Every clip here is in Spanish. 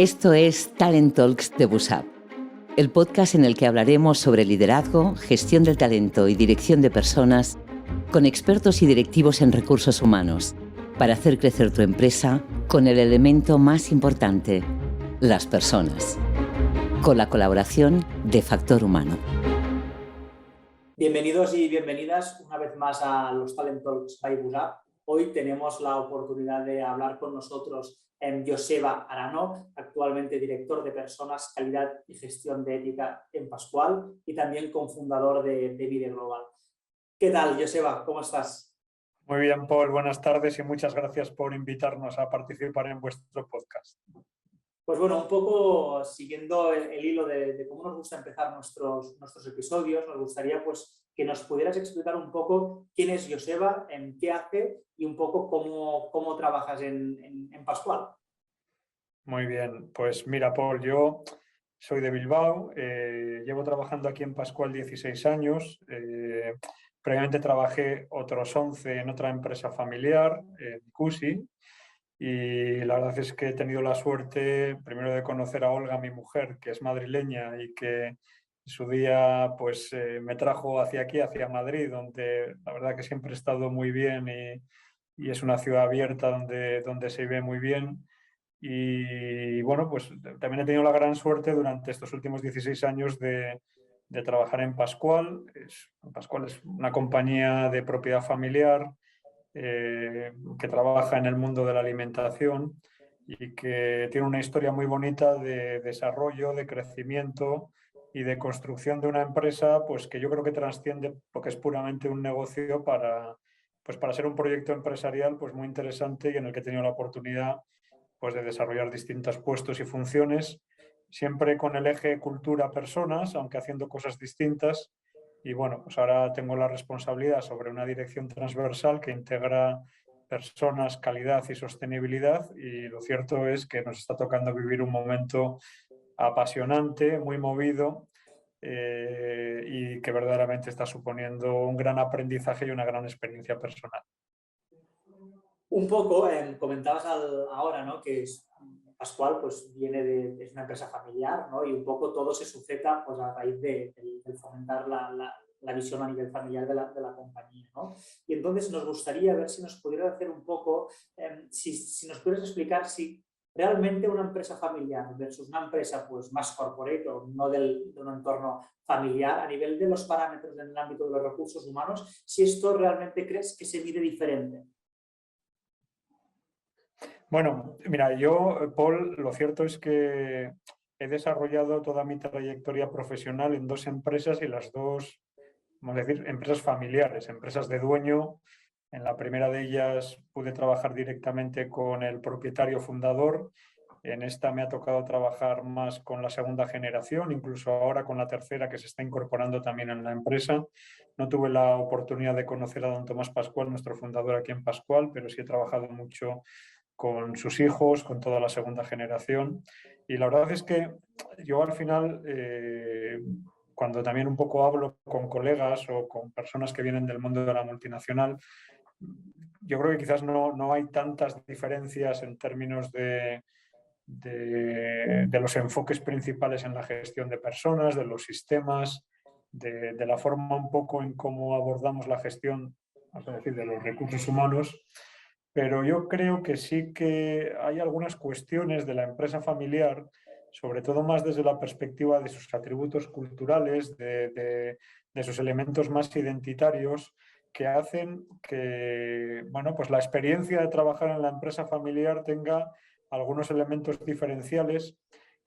Esto es Talent Talks de Busap, el podcast en el que hablaremos sobre liderazgo, gestión del talento y dirección de personas con expertos y directivos en recursos humanos para hacer crecer tu empresa con el elemento más importante, las personas, con la colaboración de Factor Humano. Bienvenidos y bienvenidas una vez más a los Talent Talks by Busap. Hoy tenemos la oportunidad de hablar con nosotros Joseba Arano, actualmente director de Personas, Calidad y Gestión de Ética en Pascual y también cofundador de Vide Global. ¿Qué tal, Joseba? ¿Cómo estás? Muy bien, Paul. Buenas tardes y muchas gracias por invitarnos a participar en vuestro podcast. Pues bueno, un poco siguiendo el hilo de cómo nos gusta empezar nuestros episodios, nos gustaría pues que nos pudieras explicar un poco quién es Joseba, qué hace y un poco cómo trabajas en Pascual. Muy bien, pues mira, Paul, yo soy de Bilbao, llevo trabajando aquí en Pascual 16 años, previamente trabajé otros 11 en otra empresa familiar, Cusi, y la verdad es que he tenido la suerte primero de conocer a Olga, mi mujer, que es madrileña y que en su día pues, me trajo hacia aquí, hacia Madrid, donde la verdad que siempre he estado muy bien y es una ciudad abierta donde se vive muy bien. Y bueno, pues también he tenido la gran suerte durante estos últimos 16 años de trabajar en Pascual. Pascual es una compañía de propiedad familiar que trabaja en el mundo de la alimentación y que tiene una historia muy bonita de desarrollo, de crecimiento y de construcción de una empresa pues que yo creo que trasciende lo que es puramente un negocio para ser un proyecto empresarial pues muy interesante y en el que he tenido la oportunidad pues de desarrollar distintos puestos y funciones, siempre con el eje cultura-personas, aunque haciendo cosas distintas. Y bueno, pues ahora tengo la responsabilidad sobre una dirección transversal que integra personas, calidad y sostenibilidad. Y lo cierto es que nos está tocando vivir un momento apasionante, muy movido y que verdaderamente está suponiendo un gran aprendizaje y una gran experiencia personal. Un poco, comentabas ahora, ¿no? Que Pascual pues, es una empresa familiar, ¿no? Y un poco todo se sujeta pues, a raíz de fomentar la visión a nivel familiar de la compañía, ¿no? Y entonces nos gustaría ver si nos pudieras hacer un poco, si nos pudieras explicar si realmente una empresa familiar versus una empresa pues, más corporate o no de un entorno familiar, a nivel de los parámetros en el ámbito de los recursos humanos, si esto realmente crees que se mide diferente. Bueno, mira, yo, Paul, lo cierto es que he desarrollado toda mi trayectoria profesional en dos empresas y las dos, vamos a decir, empresas familiares, empresas de dueño. En la primera de ellas pude trabajar directamente con el propietario fundador. En esta me ha tocado trabajar más con la segunda generación, incluso ahora con la tercera que se está incorporando también en la empresa. No tuve la oportunidad de conocer a don Tomás Pascual, nuestro fundador aquí en Pascual, pero sí he trabajado mucho con sus hijos, con toda la segunda generación. Y la verdad es que yo al final, cuando también un poco hablo con colegas o con personas que vienen del mundo de la multinacional, yo creo que quizás no hay tantas diferencias en términos de los enfoques principales en la gestión de personas, de los sistemas, de la forma un poco en cómo abordamos la gestión, vamos a decir, de los recursos humanos. Pero yo creo que sí que hay algunas cuestiones de la empresa familiar, sobre todo más desde la perspectiva de sus atributos culturales, de sus elementos más identitarios, que hacen que bueno, pues la experiencia de trabajar en la empresa familiar tenga algunos elementos diferenciales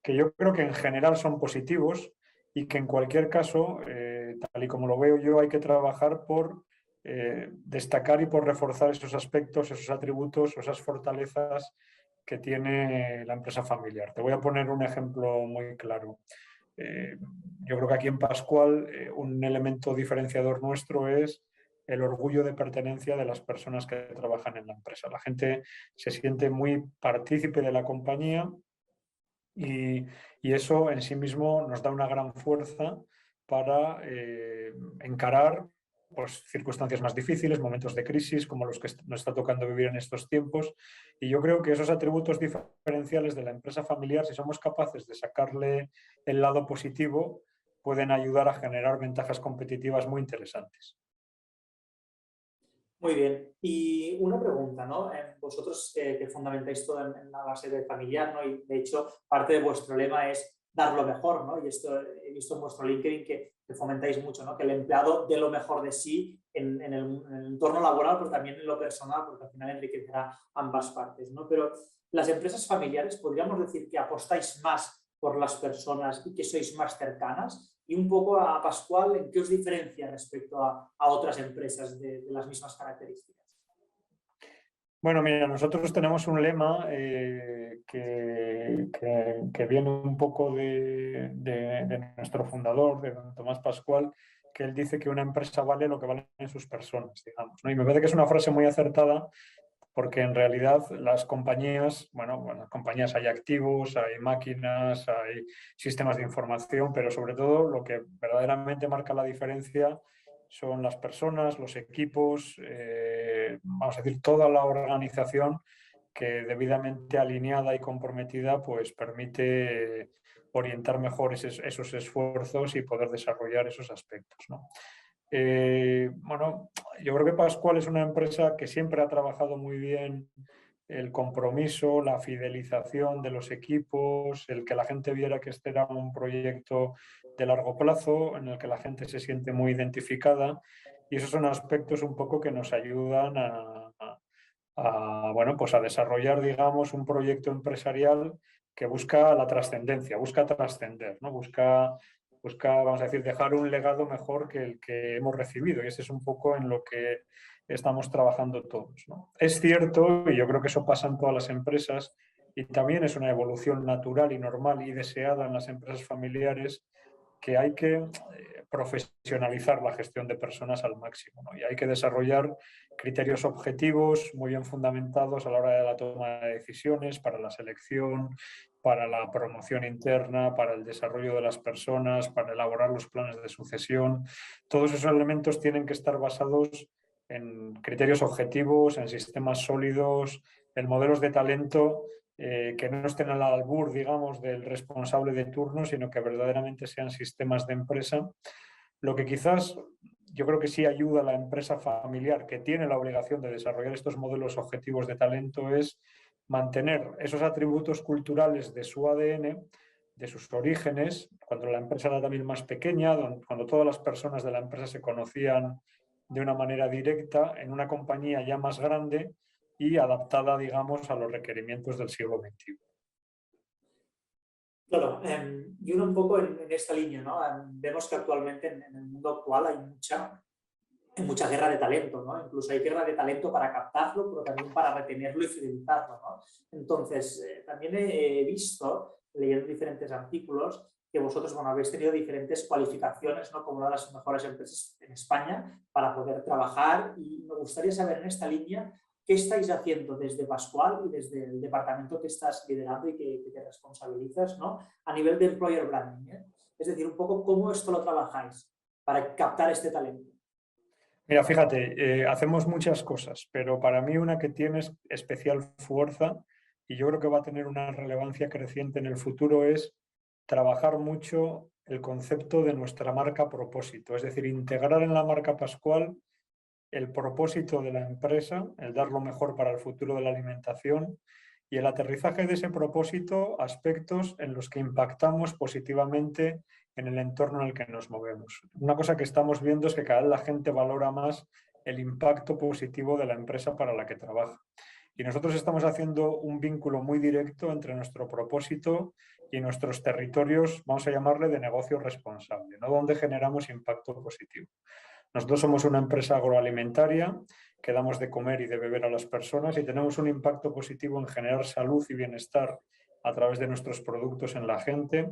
que yo creo que en general son positivos y que en cualquier caso, tal y como lo veo yo, hay que trabajar por destacar y por reforzar esos aspectos, esos atributos, esas fortalezas que tiene la empresa familiar. Te voy a poner un ejemplo muy claro. Yo creo que aquí en Pascual un elemento diferenciador nuestro es el orgullo de pertenencia de las personas que trabajan en la empresa. La gente se siente muy partícipe de la compañía y eso en sí mismo nos da una gran fuerza para encarar pues, circunstancias más difíciles, momentos de crisis como los que nos está tocando vivir en estos tiempos. Y yo creo que esos atributos diferenciales de la empresa familiar, si somos capaces de sacarle el lado positivo, pueden ayudar a generar ventajas competitivas muy interesantes. Muy bien. Y una pregunta, ¿no? Vosotros que fundamentáis todo en la base de familiar, ¿no? Y de hecho, parte de vuestro lema es dar lo mejor, ¿no? Y esto he visto en vuestro LinkedIn que fomentáis mucho, ¿no? Que el empleado dé lo mejor de sí en el entorno laboral, pero también en lo personal, porque al final enriquecerá ambas partes, ¿no? Pero las empresas familiares, podríamos decir que apostáis más por las personas y que sois más cercanas. Y un poco a Pascual, ¿en qué os diferencia respecto a otras empresas de las mismas características? Bueno, mira, nosotros tenemos un lema que viene un poco de nuestro fundador, de don Tomás Pascual, que él dice que una empresa vale lo que valen sus personas, digamos, ¿no? Y me parece que es una frase muy acertada, porque en realidad las compañías, bueno, las compañías hay activos, hay máquinas, hay sistemas de información, pero sobre todo lo que verdaderamente marca la diferencia son las personas, los equipos, vamos a decir, toda la organización que debidamente alineada y comprometida pues permite orientar mejor esos esfuerzos y poder desarrollar esos aspectos, ¿no? Bueno, yo creo que Pascual es una empresa que siempre ha trabajado muy bien el compromiso, la fidelización de los equipos, el que la gente viera que este era un proyecto de largo plazo, en el que la gente se siente muy identificada, y esos son aspectos un poco que nos ayudan bueno, pues a desarrollar, digamos, un proyecto empresarial que busca la trascendencia, busca trascender, ¿no? Busca, vamos a decir, dejar un legado mejor que el que hemos recibido, y ese es un poco en lo que estamos trabajando todos, ¿no? Es cierto, y yo creo que eso pasa en todas las empresas, y también es una evolución natural y normal y deseada en las empresas familiares, que hay que profesionalizar la gestión de personas al máximo, ¿no? Y hay que desarrollar criterios objetivos muy bien fundamentados a la hora de la toma de decisiones, para la selección, para la promoción interna, para el desarrollo de las personas, para elaborar los planes de sucesión. Todos esos elementos tienen que estar basados en criterios objetivos, en sistemas sólidos, en modelos de talento que no estén al albur, digamos, del responsable de turno, sino que verdaderamente sean sistemas de empresa. Lo que quizás yo creo que sí ayuda a la empresa familiar, que tiene la obligación de desarrollar estos modelos objetivos de talento, es mantener esos atributos culturales de su ADN, de sus orígenes, cuando la empresa era también más pequeña, cuando todas las personas de la empresa se conocían de una manera directa, en una compañía ya más grande y adaptada, digamos, a los requerimientos del siglo XXI. Claro, y uno un poco en esta línea, ¿no? Vemos que actualmente en el mundo actual hay mucha guerra de talento, ¿no? Incluso hay guerra de talento para captarlo, pero también para retenerlo y fidelizarlo, ¿no? Entonces, también he visto, leyendo diferentes artículos, que vosotros, bueno, habéis tenido diferentes cualificaciones, ¿no? Como una de las mejores empresas en España para poder trabajar, y me gustaría saber en esta línea qué estáis haciendo desde Pascual y desde el departamento que estás liderando y que te responsabilizas, ¿no? A nivel de employer branding, ¿eh? Es decir, un poco cómo esto lo trabajáis para captar este talento. Mira, fíjate, hacemos muchas cosas, pero para mí una que tiene especial fuerza, y yo creo que va a tener una relevancia creciente en el futuro, es trabajar mucho el concepto de nuestra marca propósito, es decir, integrar en la marca Pascual el propósito de la empresa, el dar lo mejor para el futuro de la alimentación, y el aterrizaje de ese propósito, aspectos en los que impactamos positivamente en el entorno en el que nos movemos. Una cosa que estamos viendo es que cada vez la gente valora más el impacto positivo de la empresa para la que trabaja. Y nosotros estamos haciendo un vínculo muy directo entre nuestro propósito y nuestros territorios, vamos a llamarle de negocio responsable, ¿no? Donde generamos impacto positivo. Nosotros somos una empresa agroalimentaria que damos de comer y de beber a las personas, y tenemos un impacto positivo en generar salud y bienestar a través de nuestros productos en la gente.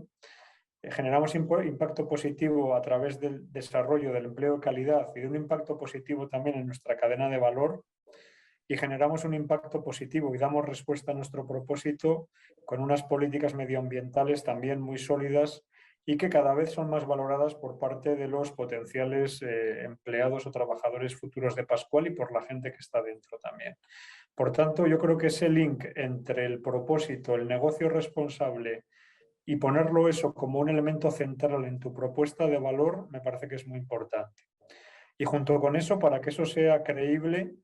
Generamos impacto positivo a través del desarrollo del empleo de calidad y de un impacto positivo también en nuestra cadena de valor, y generamos un impacto positivo y damos respuesta a nuestro propósito con unas políticas medioambientales también muy sólidas y que cada vez son más valoradas por parte de los potenciales empleados o trabajadores futuros de Pascual y por la gente que está dentro también. Por tanto, yo creo que ese link entre el propósito, el negocio responsable y ponerlo eso como un elemento central en tu propuesta de valor, me parece que es muy importante. Y junto con eso, para que eso sea creíble,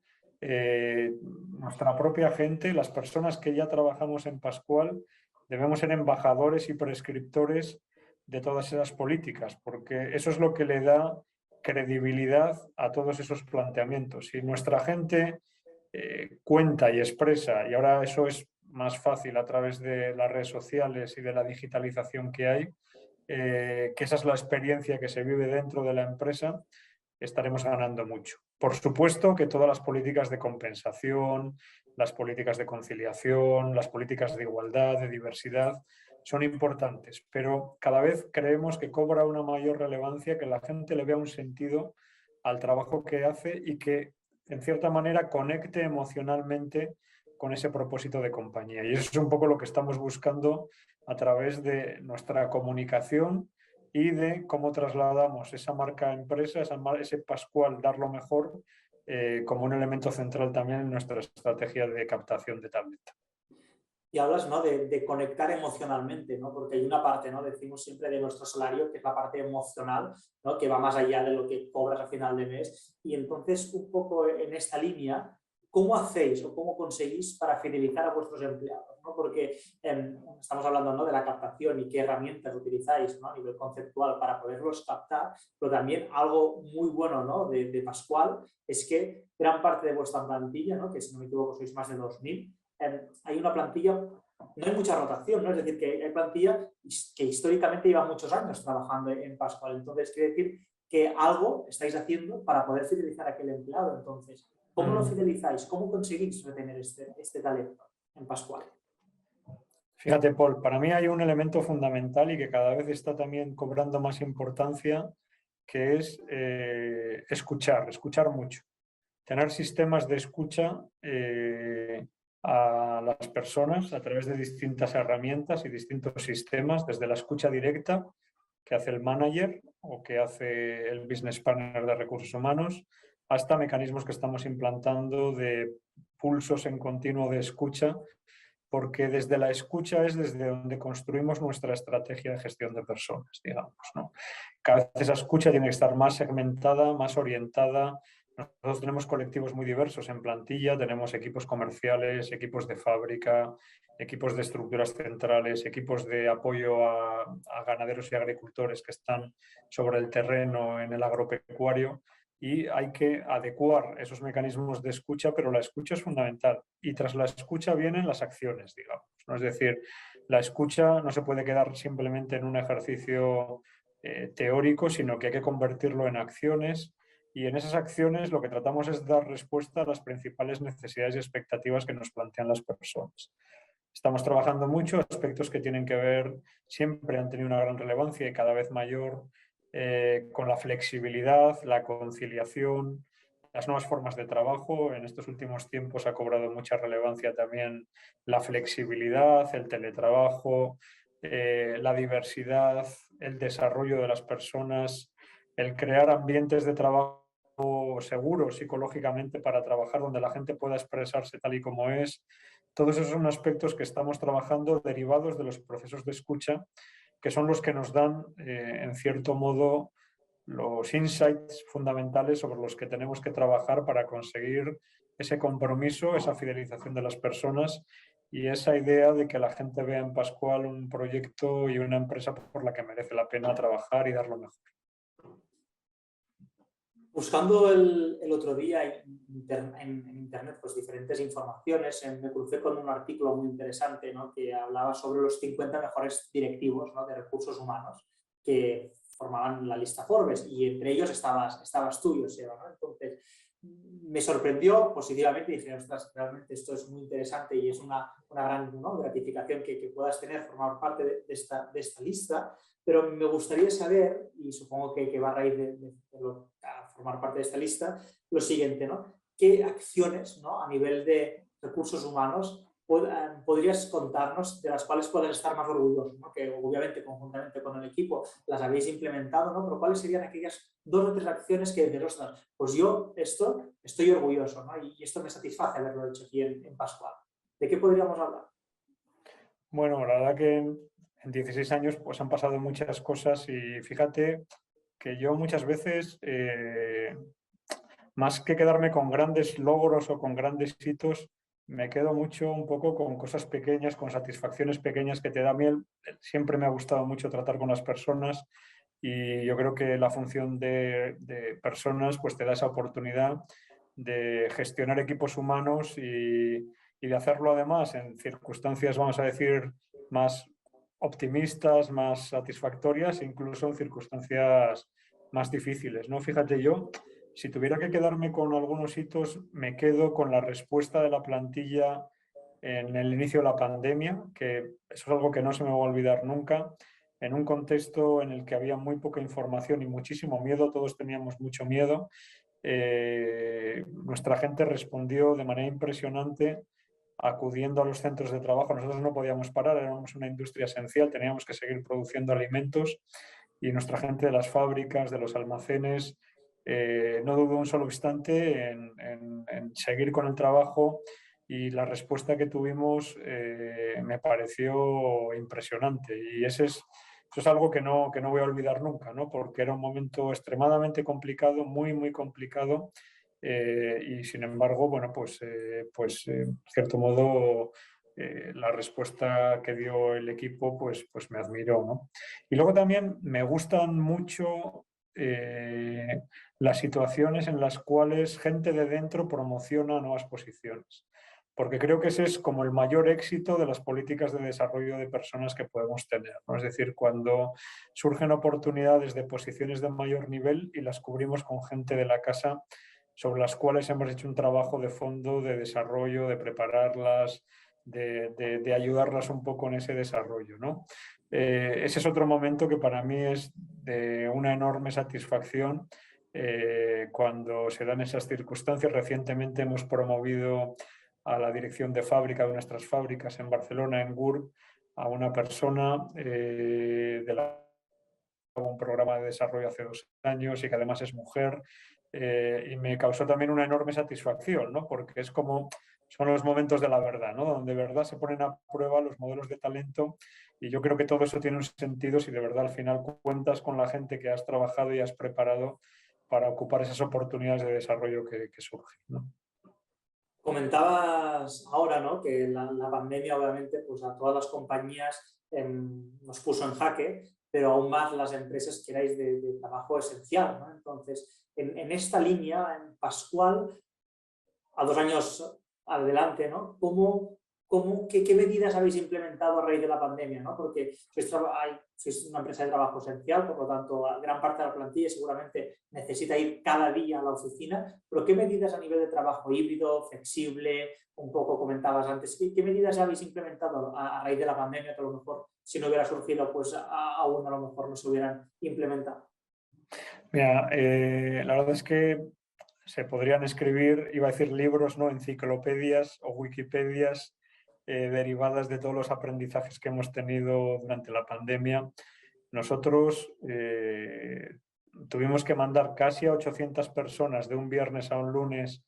nuestra propia gente, las personas que ya trabajamos en Pascual, debemos ser embajadores y prescriptores de todas esas políticas, porque eso es lo que le da credibilidad a todos esos planteamientos. Si nuestra gente cuenta y expresa, y ahora eso es más fácil a través de las redes sociales y de la digitalización que hay, que esa es la experiencia que se vive dentro de la empresa, estaremos ganando mucho. Por supuesto que todas las políticas de compensación, las políticas de conciliación, las políticas de igualdad, de diversidad, son importantes, pero cada vez creemos que cobra una mayor relevancia que la gente le vea un sentido al trabajo que hace y que, en cierta manera, conecte emocionalmente con ese propósito de compañía. Y eso es un poco lo que estamos buscando a través de nuestra comunicación y de cómo trasladamos esa marca empresa, ese Pascual, dar lo mejor, como un elemento central también en nuestra estrategia de captación de talento. Y hablas, ¿no?, de conectar emocionalmente, ¿no? Porque hay una parte, ¿no?, decimos siempre de nuestro salario, que es la parte emocional, ¿no?, que va más allá de lo que cobras a final de mes. Y entonces, un poco en esta línea, ¿cómo hacéis o cómo conseguís para fidelizar a vuestros empleados, ¿no? Porque estamos hablando, ¿no?, de la captación y qué herramientas utilizáis, ¿no?, a nivel conceptual para poderlos captar, pero también algo muy bueno, ¿no?, de Pascual es que gran parte de vuestra plantilla, ¿no?, que si no me equivoco sois más de 2000, hay una plantilla, no hay mucha rotación, ¿no? Es decir, que hay plantilla que históricamente lleva muchos años trabajando en Pascual. Entonces, quiere decir que algo estáis haciendo para poder fidelizar a aquel empleado. Entonces, ¿cómo lo fidelizáis? ¿Cómo conseguís retener este talento en Pascual? Fíjate, Paul, para mí hay un elemento fundamental y que cada vez está también cobrando más importancia, que es escuchar mucho. Tener sistemas de escucha a las personas a través de distintas herramientas y distintos sistemas, desde la escucha directa que hace el manager o que hace el business partner de recursos humanos, hasta mecanismos que estamos implantando de pulsos en continuo de escucha, porque desde la escucha es desde donde construimos nuestra estrategia de gestión de personas, digamos, ¿no? Cada vez esa escucha tiene que estar más segmentada, más orientada. Nosotros tenemos colectivos muy diversos en plantilla, tenemos equipos comerciales, equipos de fábrica, equipos de estructuras centrales, equipos de apoyo a ganaderos y agricultores que están sobre el terreno en el agropecuario, y hay que adecuar esos mecanismos de escucha, pero la escucha es fundamental y tras la escucha vienen las acciones, digamos, ¿no? Es decir, la escucha no se puede quedar simplemente en un ejercicio teórico, sino que hay que convertirlo en acciones. Y en esas acciones lo que tratamos es dar respuesta a las principales necesidades y expectativas que nos plantean las personas. Estamos trabajando mucho aspectos que tienen que ver, siempre han tenido una gran relevancia y cada vez mayor, con la flexibilidad, la conciliación, las nuevas formas de trabajo. En estos últimos tiempos ha cobrado mucha relevancia también la flexibilidad, el teletrabajo, la diversidad, el desarrollo de las personas, el crear ambientes de trabajo seguros psicológicamente para trabajar, donde la gente pueda expresarse tal y como es. Todos esos son aspectos que estamos trabajando derivados de los procesos de escucha, que son los que nos dan, en cierto modo, los insights fundamentales sobre los que tenemos que trabajar para conseguir ese compromiso, esa fidelización de las personas y esa idea de que la gente vea en Pascual un proyecto y una empresa por la que merece la pena trabajar y dar lo mejor. Buscando el otro día en internet pues, diferentes informaciones, me crucé con un artículo muy interesante, ¿no?, que hablaba sobre los 50 mejores directivos, ¿no?, de recursos humanos que formaban la lista Forbes, y entre ellos estabas tú, Joseba, ¿no? Entonces, me sorprendió positivamente y dije, ostras, realmente esto es muy interesante y es una gran, ¿no?, gratificación que puedas formar parte de esta lista. Pero me gustaría saber, y supongo que va a raíz de formar parte de esta lista, lo siguiente, ¿no? ¿Qué acciones, ¿no?, a nivel de recursos humanos ¿podrías contarnos de las cuales puedes estar más orgulloso, ¿no? Que obviamente conjuntamente con el equipo las habéis implementado, ¿no? Pero ¿cuáles serían aquellas 2 o 3 acciones que dices, ostras, pues yo esto estoy orgulloso, ¿no? Y esto me satisface haberlo hecho aquí en Pascual? ¿De qué podríamos hablar? Bueno, la verdad que en 16 años pues han pasado muchas cosas y fíjate que yo muchas veces, más que quedarme con grandes logros o con grandes hitos, me quedo mucho un poco con cosas pequeñas, con satisfacciones pequeñas que te da miel. Siempre me ha gustado mucho tratar con las personas y yo creo que la función de personas pues te da esa oportunidad de gestionar equipos humanos y de hacerlo además en circunstancias, vamos a decir, más optimistas, más satisfactorias, incluso en circunstancias más difíciles, ¿no? Fíjate, yo, si tuviera que quedarme con algunos hitos, me quedo con la respuesta de la plantilla en el inicio de la pandemia, que eso es algo que no se me va a olvidar nunca, en un contexto en el que había muy poca información y muchísimo miedo, todos teníamos mucho miedo. Nuestra gente respondió de manera impresionante acudiendo a los centros de trabajo. Nosotros no podíamos parar, éramos una industria esencial, teníamos que seguir produciendo alimentos y nuestra gente de las fábricas, de los almacenes, no dudó un solo instante en seguir con el trabajo y la respuesta que tuvimos me pareció impresionante y eso es algo que no voy a olvidar nunca, ¿no? Porque era un momento extremadamente complicado, muy, muy complicado y sin embargo, bueno, en cierto modo la respuesta que dio el equipo pues me admiró, ¿no? Y luego también me gustan mucho las situaciones en las cuales gente de dentro promociona nuevas posiciones, porque creo que ese es como el mayor éxito de las políticas de desarrollo de personas que podemos tener, ¿no? Es decir, cuando surgen oportunidades de posiciones de mayor nivel y las cubrimos con gente de la casa sobre las cuales hemos hecho un trabajo de fondo, de desarrollo, de prepararlas, de ayudarlas un poco en ese desarrollo, ¿no? Ese es otro momento que para mí es de una enorme satisfacción cuando se dan esas circunstancias. Recientemente hemos promovido a la dirección de fábrica de nuestras fábricas en Barcelona, en GURB, a una persona un programa de desarrollo hace 2 años y que además es mujer y me causó también una enorme satisfacción, ¿no? Porque es como son los momentos de la verdad, ¿no? Donde de verdad se ponen a prueba los modelos de talento y yo creo que todo eso tiene un sentido si de verdad al final cuentas con la gente que has trabajado y has preparado para ocupar esas oportunidades de desarrollo que surgen, ¿no? Comentabas ahora, ¿no? Que la pandemia obviamente pues a todas las compañías nos puso en jaque, pero aún más las empresas que erais de trabajo esencial, ¿no? Entonces, en esta línea, en Pascual, a 2 años adelante, ¿no? ¿Qué medidas habéis implementado a raíz de la pandemia, ¿no? Porque sois una empresa de trabajo esencial, por lo tanto, gran parte de la plantilla seguramente necesita ir cada día a la oficina, pero ¿qué medidas a nivel de trabajo híbrido, flexible, un poco comentabas antes, qué medidas habéis implementado a raíz de la pandemia que a lo mejor si no hubiera surgido, pues aún a lo mejor no se hubieran implementado? Mira, la verdad es que se podrían escribir, iba a decir libros, ¿no? Enciclopedias o Wikipedias derivadas de todos los aprendizajes que hemos tenido durante la pandemia. Nosotros tuvimos que mandar casi a 800 personas de un viernes a un lunes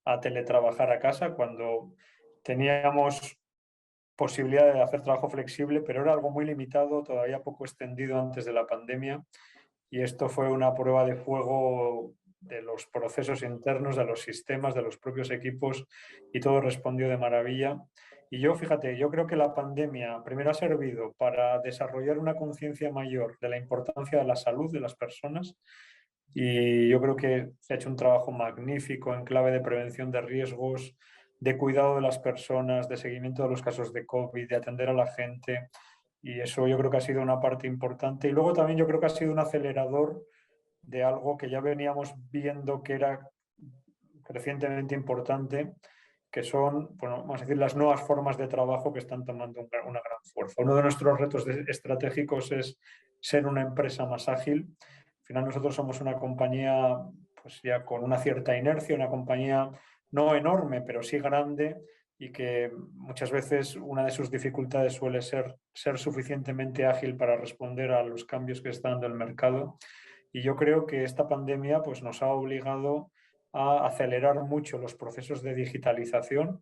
a teletrabajar a casa cuando teníamos posibilidad de hacer trabajo flexible, pero era algo muy limitado, todavía poco extendido antes de la pandemia. Y esto fue una prueba de fuego de los procesos internos, de los sistemas, de los propios equipos y todo respondió de maravilla. Y yo, fíjate, yo creo que la pandemia primero ha servido para desarrollar una conciencia mayor de la importancia de la salud de las personas y yo creo que se ha hecho un trabajo magnífico en clave de prevención de riesgos, de cuidado de las personas, de seguimiento de los casos de COVID, de atender a la gente. Y eso yo creo que ha sido una parte importante. Y luego también yo creo que ha sido un acelerador de algo que ya veníamos viendo que era crecientemente importante, que son, bueno, vamos a decir, las nuevas formas de trabajo que están tomando una gran fuerza. Uno de nuestros retos estratégicos es ser una empresa más ágil. Al final nosotros somos una compañía pues ya con una cierta inercia, una compañía no enorme, pero sí grande, y que muchas veces una de sus dificultades suele ser suficientemente ágil para responder a los cambios que está dando el mercado. Y yo creo que esta pandemia pues, nos ha obligado a acelerar mucho los procesos de digitalización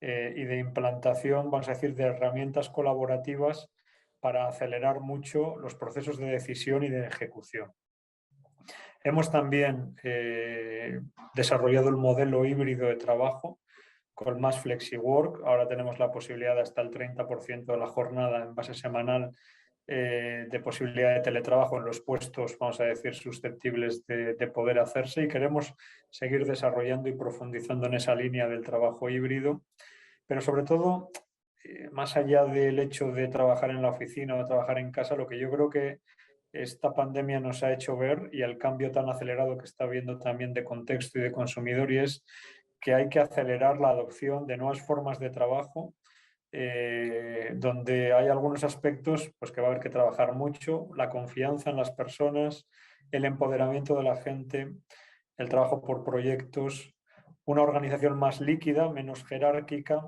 y de implantación, vamos a decir, de herramientas colaborativas para acelerar mucho los procesos de decisión y de ejecución. Hemos también desarrollado el modelo híbrido de trabajo con más FlexiWork. Ahora tenemos la posibilidad de hasta el 30% de la jornada en base semanal de posibilidad de teletrabajo en los puestos, vamos a decir, susceptibles de poder hacerse, y queremos seguir desarrollando y profundizando en esa línea del trabajo híbrido. Pero sobre todo, más allá del hecho de trabajar en la oficina o de trabajar en casa, lo que yo creo que esta pandemia nos ha hecho ver, y el cambio tan acelerado que está habiendo también de contexto y de consumidor, y es que hay que acelerar la adopción de nuevas formas de trabajo, donde hay algunos aspectos pues, que va a haber que trabajar mucho: la confianza en las personas, el empoderamiento de la gente, el trabajo por proyectos, una organización más líquida, menos jerárquica,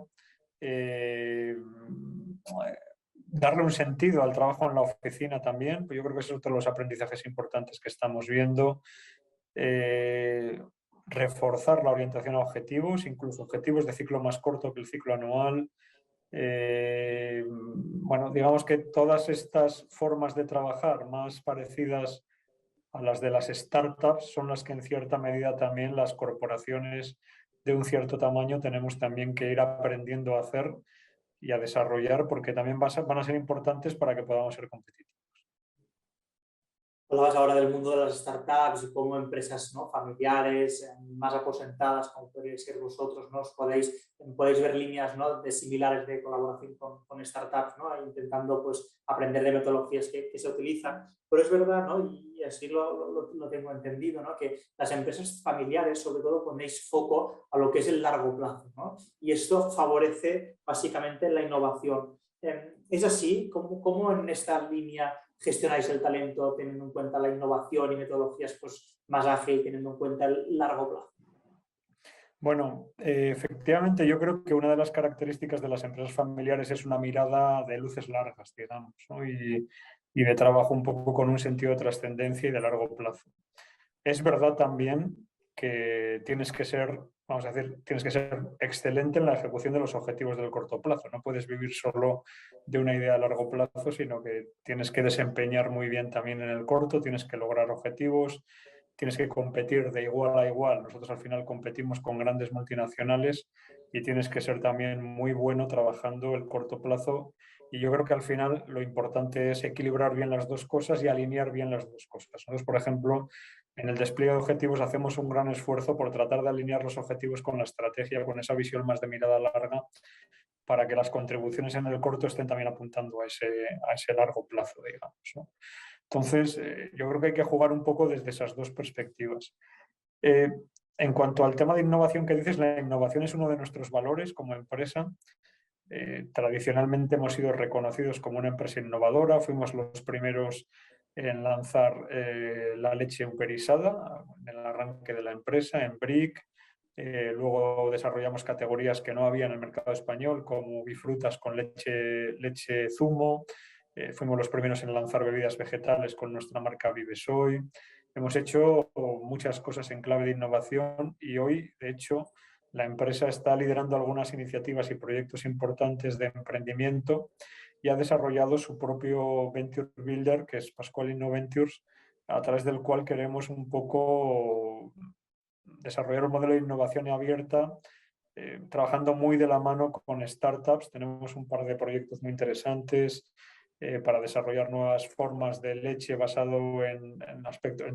darle un sentido al trabajo en la oficina también. Pues yo creo que ese es otro de los aprendizajes importantes que estamos viendo. Reforzar la orientación a objetivos, incluso objetivos de ciclo más corto que el ciclo anual. Bueno, digamos que todas estas formas de trabajar más parecidas a las de las startups son las que en cierta medida también las corporaciones de un cierto tamaño tenemos también que ir aprendiendo a hacer y a desarrollar, porque también van a ser importantes para que podamos ser competitivos. Hablabas ahora del mundo de las startups y cómo empresas, ¿no?, familiares, más aposentadas, como podríais ser vosotros, ¿no?, podéis ver líneas, ¿no?, de similares de colaboración con startups, ¿no?, intentando pues, aprender de metodologías que se utilizan. Pero es verdad, ¿no?, y así lo tengo entendido, ¿no?, que las empresas familiares sobre todo ponéis foco a lo que es el largo plazo, ¿no?, y esto favorece básicamente la innovación. ¿Es así? ¿Cómo en esta línea gestionáis el talento teniendo en cuenta la innovación y metodologías pues, más ágil, teniendo en cuenta el largo plazo? Bueno, efectivamente yo creo que una de las características de las empresas familiares es una mirada de luces largas, digamos, ¿no? y de trabajo un poco con un sentido de trascendencia y de largo plazo. Es verdad también que tienes que ser, vamos a decir, tienes que ser excelente en la ejecución de los objetivos del corto plazo. No puedes vivir solo de una idea a largo plazo, sino que tienes que desempeñar muy bien también en el corto, tienes que lograr objetivos, tienes que competir de igual a igual. Nosotros al final competimos con grandes multinacionales y tienes que ser también muy bueno trabajando el corto plazo. Y yo creo que al final lo importante es equilibrar bien las dos cosas y alinear bien las dos cosas. Nosotros, por ejemplo, en el despliegue de objetivos hacemos un gran esfuerzo por tratar de alinear los objetivos con la estrategia, con esa visión más de mirada larga, para que las contribuciones en el corto estén también apuntando a ese largo plazo, digamos, ¿no? Entonces, yo creo que hay que jugar un poco desde esas dos perspectivas. En cuanto al tema de innovación que dices, la innovación es uno de nuestros valores como empresa. Tradicionalmente hemos sido reconocidos como una empresa innovadora, fuimos los primeros en lanzar la leche uberizada en el arranque de la empresa, en Brick. Luego desarrollamos categorías que no había en el mercado español, como bifrutas con leche zumo. Fuimos los primeros en lanzar bebidas vegetales con nuestra marca Vivesoy. Hemos hecho muchas cosas en clave de innovación y hoy, de hecho, la empresa está liderando algunas iniciativas y proyectos importantes de emprendimiento y ha desarrollado su propio Venture Builder, que es Pascual InnoVentures, a través del cual queremos un poco desarrollar un modelo de innovación abierta, trabajando muy de la mano con startups. Tenemos un par de proyectos muy interesantes para desarrollar nuevas formas de leche basado en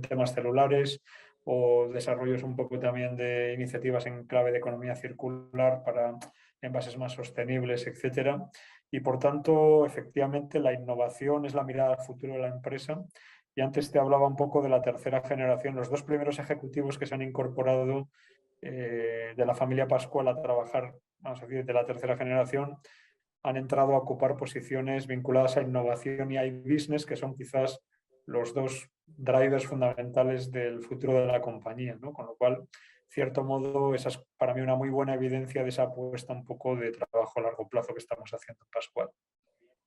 temas celulares, o desarrollos un poco también de iniciativas en clave de economía circular para envases más sostenibles, etcétera. Y por tanto, efectivamente, la innovación es la mirada al futuro de la empresa. Y antes te hablaba un poco de la tercera generación. Los dos primeros ejecutivos que se han incorporado de la familia Pascual a trabajar, vamos a decir, de la tercera generación, han entrado a ocupar posiciones vinculadas a innovación y a business, que son quizás los dos drivers fundamentales del futuro de la compañía, ¿no? Con lo cual, cierto modo, esa es para mí una muy buena evidencia de esa apuesta un poco de trabajo a largo plazo que estamos haciendo en Pascual.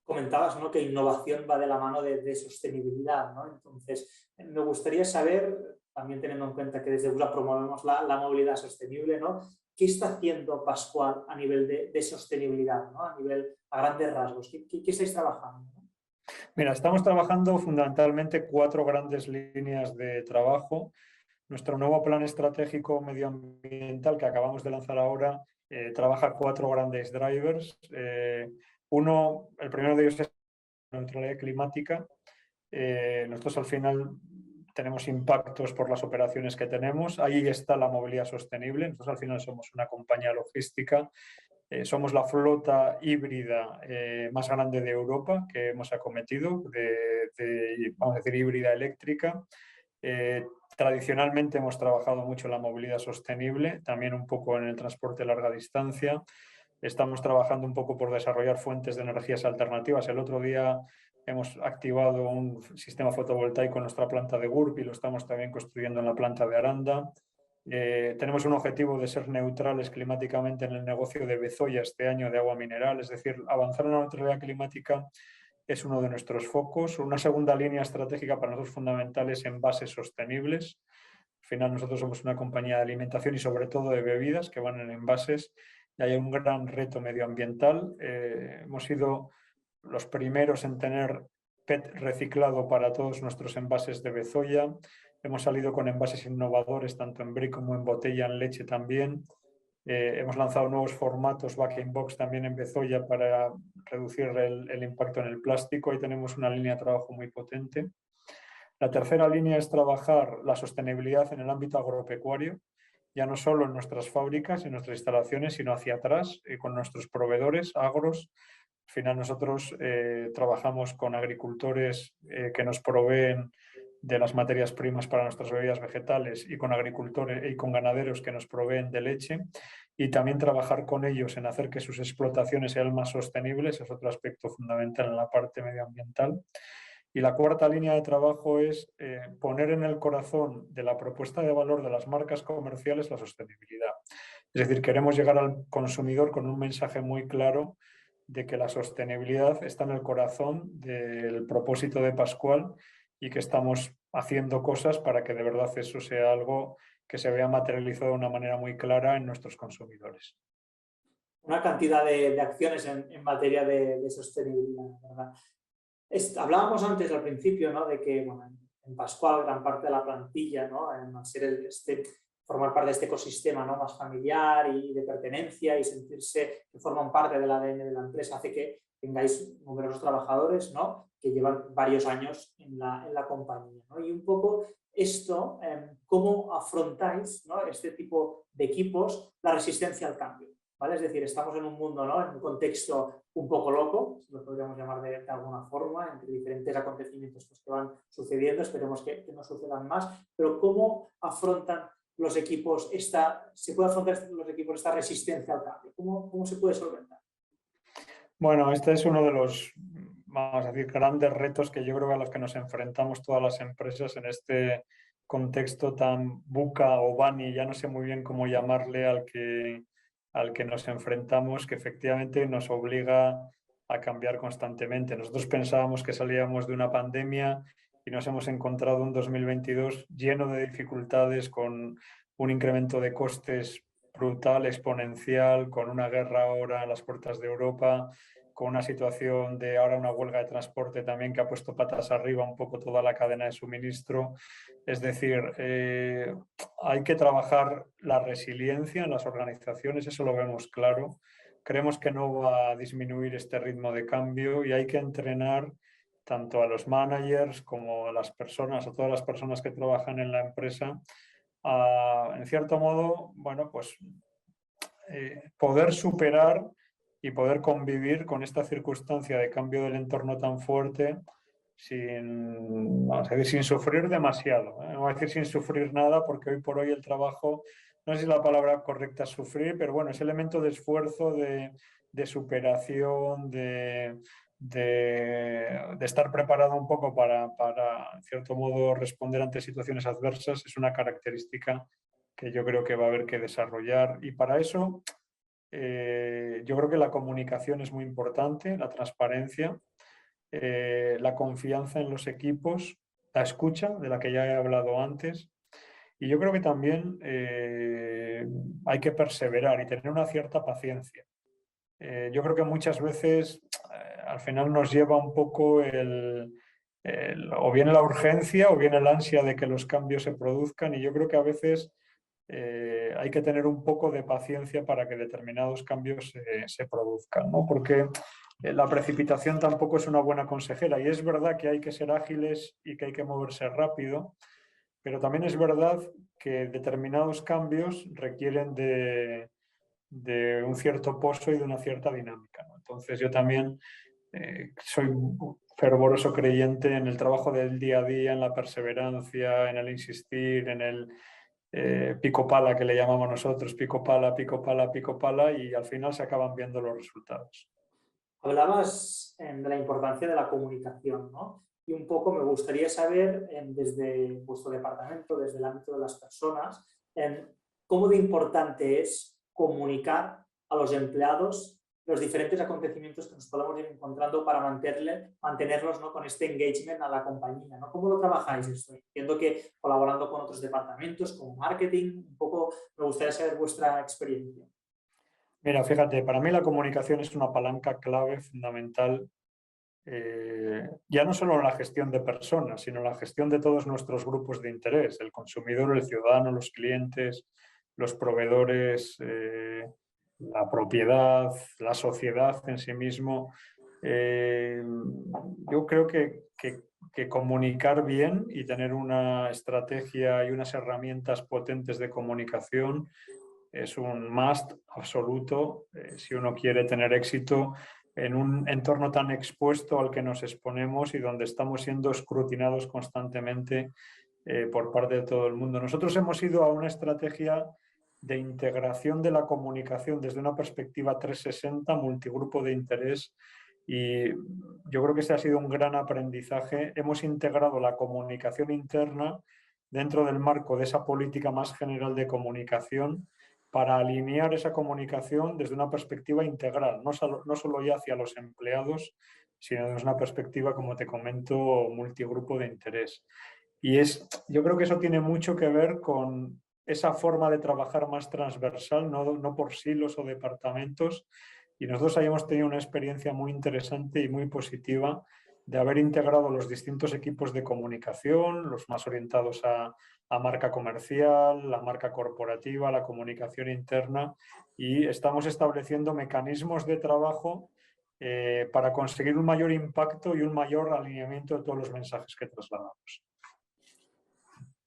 Comentabas, ¿no?, que innovación va de la mano de sostenibilidad, ¿no? Entonces, me gustaría saber, también teniendo en cuenta que desde USA promovemos la movilidad sostenible, ¿no?, ¿qué está haciendo Pascual a nivel de sostenibilidad, ¿no?, a grandes rasgos? ¿Qué estáis trabajando, ¿no? Mira, estamos trabajando fundamentalmente 4 grandes líneas de trabajo. Nuestro nuevo plan estratégico medioambiental que acabamos de lanzar ahora trabaja 4 grandes drivers. El primero de ellos es la neutralidad climática. Nosotros al final tenemos impactos por las operaciones que tenemos. Ahí está la movilidad sostenible. Nosotros al final somos una compañía logística. Somos la flota híbrida más grande de Europa que hemos acometido, vamos a decir, híbrida eléctrica. Tradicionalmente hemos trabajado mucho en la movilidad sostenible, también un poco en el transporte de larga distancia. Estamos trabajando un poco por desarrollar fuentes de energías alternativas. El otro día hemos activado un sistema fotovoltaico en nuestra planta de Gurb y lo estamos también construyendo en la planta de Aranda. Tenemos un objetivo de ser neutrales climáticamente en el negocio de Bezoya este año de agua mineral, es decir, avanzar en la neutralidad climática es uno de nuestros focos. Una segunda línea estratégica para nosotros fundamental es envases sostenibles. Al final nosotros somos una compañía de alimentación y sobre todo de bebidas que van en envases y hay un gran reto medioambiental. Hemos sido los primeros en tener PET reciclado para todos nuestros envases de Bezoya. Hemos salido con envases innovadores tanto en brick como en botella, en leche también. Hemos lanzado nuevos formatos Back-in-Box también en Bezoya para reducir el impacto en el plástico. Ahí tenemos una línea de trabajo muy potente. La tercera línea es trabajar la sostenibilidad en el ámbito agropecuario, ya no solo en nuestras fábricas, en nuestras instalaciones, sino hacia atrás, con nuestros proveedores agros. Al final nosotros trabajamos con agricultores que nos proveen de las materias primas para nuestras bebidas vegetales y con agricultores y con ganaderos que nos proveen de leche, y también trabajar con ellos en hacer que sus explotaciones sean más sostenibles es otro aspecto fundamental en la parte medioambiental. Y la cuarta línea de trabajo es poner en el corazón de la propuesta de valor de las marcas comerciales la sostenibilidad. Es decir, queremos llegar al consumidor con un mensaje muy claro de que la sostenibilidad está en el corazón del propósito de Pascual y que estamos haciendo cosas para que de verdad eso sea algo que se vea materializado de una manera muy clara en nuestros consumidores. Una cantidad de acciones en materia de sostenibilidad, ¿verdad? Hablábamos antes al principio, ¿no?, de que, bueno, en Pascual gran parte de la plantilla, ¿no?, al ser formar parte de este ecosistema, ¿no?, más familiar y de pertenencia y sentirse que forman parte del ADN de la empresa, hace que tengáis numerosos trabajadores, ¿no?, que llevan varios años en la compañía, ¿no? Y un poco esto, ¿cómo afrontáis, ¿no?, este tipo de equipos, la resistencia al cambio? ¿Vale? Es decir, estamos en un mundo, ¿no?, en un contexto un poco loco, si lo podríamos llamar de alguna forma, entre diferentes acontecimientos que van sucediendo, esperemos que no sucedan más, pero ¿cómo afrontan los equipos esta resistencia al cambio? ¿Cómo se puede solventar? Bueno, este es uno de los, vamos a decir, grandes retos que yo creo a los que nos enfrentamos todas las empresas en este contexto tan VUCA o BANI, ya no sé muy bien cómo llamarle al que nos enfrentamos, que efectivamente nos obliga a cambiar constantemente. Nosotros pensábamos que salíamos de una pandemia y nos hemos encontrado un 2022 lleno de dificultades, con un incremento de costes brutal, exponencial, con una guerra ahora a las puertas de Europa, con una situación de ahora una huelga de transporte también que ha puesto patas arriba un poco toda la cadena de suministro. Es decir, hay que trabajar la resiliencia en las organizaciones, eso lo vemos claro. Creemos que no va a disminuir este ritmo de cambio y hay que entrenar tanto a los managers como a las personas, a todas las personas que trabajan en la empresa, en cierto modo, bueno, pues poder superar y poder convivir con esta circunstancia de cambio del entorno tan fuerte vamos a decir, sin sufrir demasiado. No voy a decir sin sufrir nada, porque hoy por hoy el trabajo, no sé si la palabra correcta es sufrir, pero bueno, ese elemento de esfuerzo, de superación, de estar preparado un poco para, en cierto modo, responder ante situaciones adversas, es una característica que yo creo que va a haber que desarrollar. Y para eso yo creo que la comunicación es muy importante, la transparencia, la confianza en los equipos, la escucha, de la que ya he hablado antes. Y yo creo que también hay que perseverar y tener una cierta paciencia. Yo creo que muchas veces al final nos lleva un poco o bien la urgencia o bien el ansia de que los cambios se produzcan, y yo creo que a veces hay que tener un poco de paciencia para que determinados cambios se produzcan, ¿no? Porque la precipitación tampoco es una buena consejera, y es verdad que hay que ser ágiles y que hay que moverse rápido, pero también es verdad que determinados cambios requieren de un cierto pozo y de una cierta dinámica, ¿no? Entonces yo también soy un fervoroso creyente en el trabajo del día a día, en la perseverancia, en el insistir, en el pico pala, que le llamamos nosotros, pico pala, pico pala, pico pala, y al final se acaban viendo los resultados. Hablabas de la importancia de la comunicación, ¿no? Y un poco me gustaría saber, desde vuestro departamento, desde el ámbito de las personas, cómo de importante es comunicar a los empleados los diferentes acontecimientos que nos podamos ir encontrando para mantenerlos, ¿no?, con este engagement a la compañía, ¿no? ¿Cómo lo trabajáis esto? Entiendo que colaborando con otros departamentos, como marketing, un poco me gustaría saber vuestra experiencia. Mira, fíjate, para mí la comunicación es una palanca clave, fundamental, ya no solo en la gestión de personas, sino en la gestión de todos nuestros grupos de interés: el consumidor, el ciudadano, los clientes, los proveedores, la propiedad, la sociedad en sí mismo. Yo creo que comunicar bien y tener una estrategia y unas herramientas potentes de comunicación es un must absoluto si uno quiere tener éxito en un entorno tan expuesto al que nos exponemos y donde estamos siendo escrutinados constantemente por parte de todo el mundo. Nosotros hemos ido a una estrategia de integración de la comunicación desde una perspectiva 360, multigrupo de interés, y yo creo que ese ha sido un gran aprendizaje. Hemos integrado la comunicación interna dentro del marco de esa política más general de comunicación, para alinear esa comunicación desde una perspectiva integral, no solo ya hacia los empleados, sino desde una perspectiva, como te comento, multigrupo de interés. Y yo creo que eso tiene mucho que ver con esa forma de trabajar más transversal, no por silos o departamentos. Y nosotros ahí hemos tenido una experiencia muy interesante y muy positiva de haber integrado los distintos equipos de comunicación, los más orientados a marca comercial, la marca corporativa, la comunicación interna, y estamos estableciendo mecanismos de trabajo para conseguir un mayor impacto y un mayor alineamiento de todos los mensajes que trasladamos.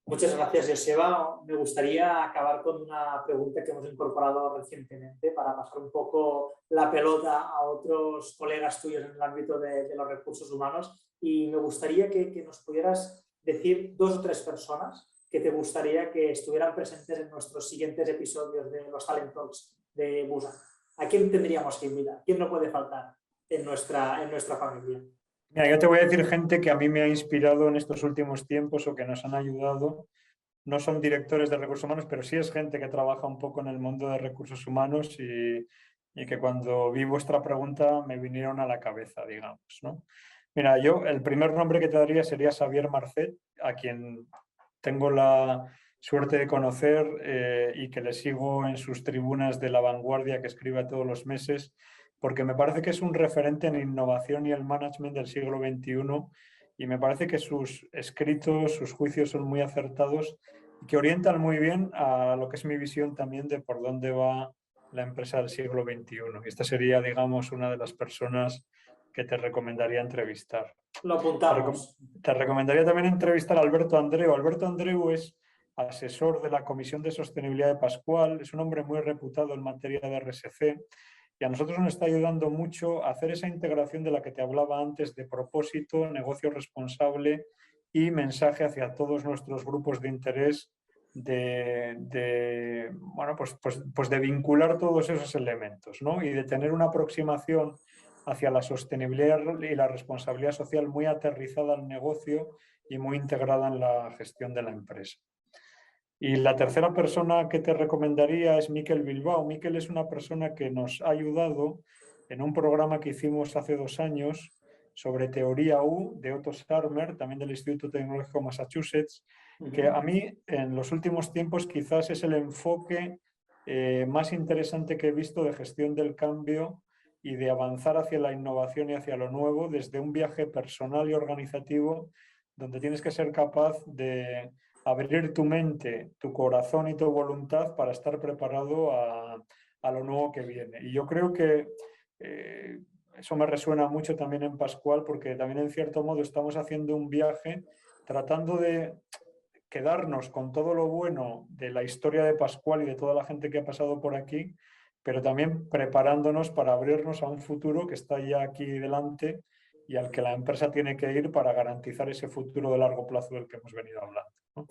Muchas gracias, Joseba. Me gustaría acabar con una pregunta que hemos incorporado recientemente para pasar un poco la pelota a otros colegas tuyos en el ámbito de los recursos humanos, y me gustaría que nos pudieras decir 2 o 3 personas que te gustaría que estuvieran presentes en nuestros siguientes episodios de los Talent Talks de Busan. ¿A quién tendríamos que invitar? ¿Quién no puede faltar en nuestra familia? Mira, yo te voy a decir gente que a mí me ha inspirado en estos últimos tiempos o que nos han ayudado. No son directores de recursos humanos, pero sí es gente que trabaja un poco en el mundo de recursos humanos y que cuando vi vuestra pregunta me vinieron a la cabeza, digamos, ¿no? Mira, yo el primer nombre que te daría sería Xavier Marcet, a quien tengo la suerte de conocer y que le sigo en sus tribunas de La Vanguardia, que escribe todos los meses, porque me parece que es un referente en innovación y el management del siglo XXI, y me parece que sus escritos, sus juicios son muy acertados y que orientan muy bien a lo que es mi visión también de por dónde va la empresa del siglo XXI. Y esta sería, digamos, una de las personas que te recomendaría entrevistar. Lo apuntamos. Te recomendaría también entrevistar a Alberto Andreu. Alberto Andreu es asesor de la Comisión de Sostenibilidad de Pascual, es un hombre muy reputado en materia de RSC, y a nosotros nos está ayudando mucho a hacer esa integración de la que te hablaba antes, de propósito, negocio responsable y mensaje hacia todos nuestros grupos de interés, de vincular todos esos elementos, ¿no? Y de tener una aproximación hacia la sostenibilidad y la responsabilidad social muy aterrizada al negocio y muy integrada en la gestión de la empresa. Y la tercera persona que te recomendaría es Miquel Bilbao. Miquel es una persona que nos ha ayudado en un programa que hicimos hace 2 años sobre teoría U de Otto Scharmer, también del Instituto Tecnológico Massachusetts, que a mí en los últimos tiempos quizás es el enfoque más interesante que he visto de gestión del cambio y de avanzar hacia la innovación y hacia lo nuevo desde un viaje personal y organizativo donde tienes que ser capaz de abrir tu mente, tu corazón y tu voluntad para estar preparado a lo nuevo que viene. Y yo creo que eso me resuena mucho también en Pascual, porque también en cierto modo estamos haciendo un viaje tratando de quedarnos con todo lo bueno de la historia de Pascual y de toda la gente que ha pasado por aquí, pero también preparándonos para abrirnos a un futuro que está ya aquí delante y al que la empresa tiene que ir para garantizar ese futuro de largo plazo del que hemos venido hablando, ¿no?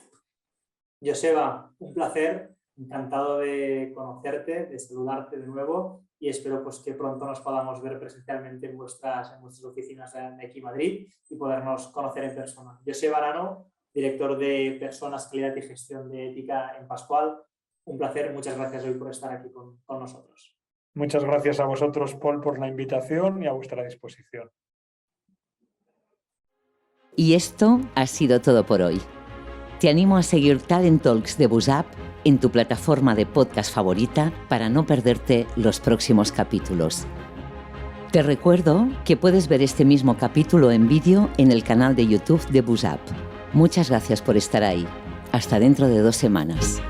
Joseba, un placer, encantado de conocerte, de saludarte de nuevo y espero pues, que pronto nos podamos ver presencialmente en vuestras oficinas de aquí en Madrid y podernos conocer en persona. Joseba Arano, director de Personas, Calidad y Gestión de Ética en Pascual. Un placer, muchas gracias hoy por estar aquí con nosotros. Muchas gracias a vosotros, Paul, por la invitación y a vuestra disposición. Y esto ha sido todo por hoy. Te animo a seguir Talent Talks de BUSAP en tu plataforma de podcast favorita para no perderte los próximos capítulos. Te recuerdo que puedes ver este mismo capítulo en vídeo en el canal de YouTube de BUSAP. Muchas gracias por estar ahí. Hasta dentro de 2 semanas.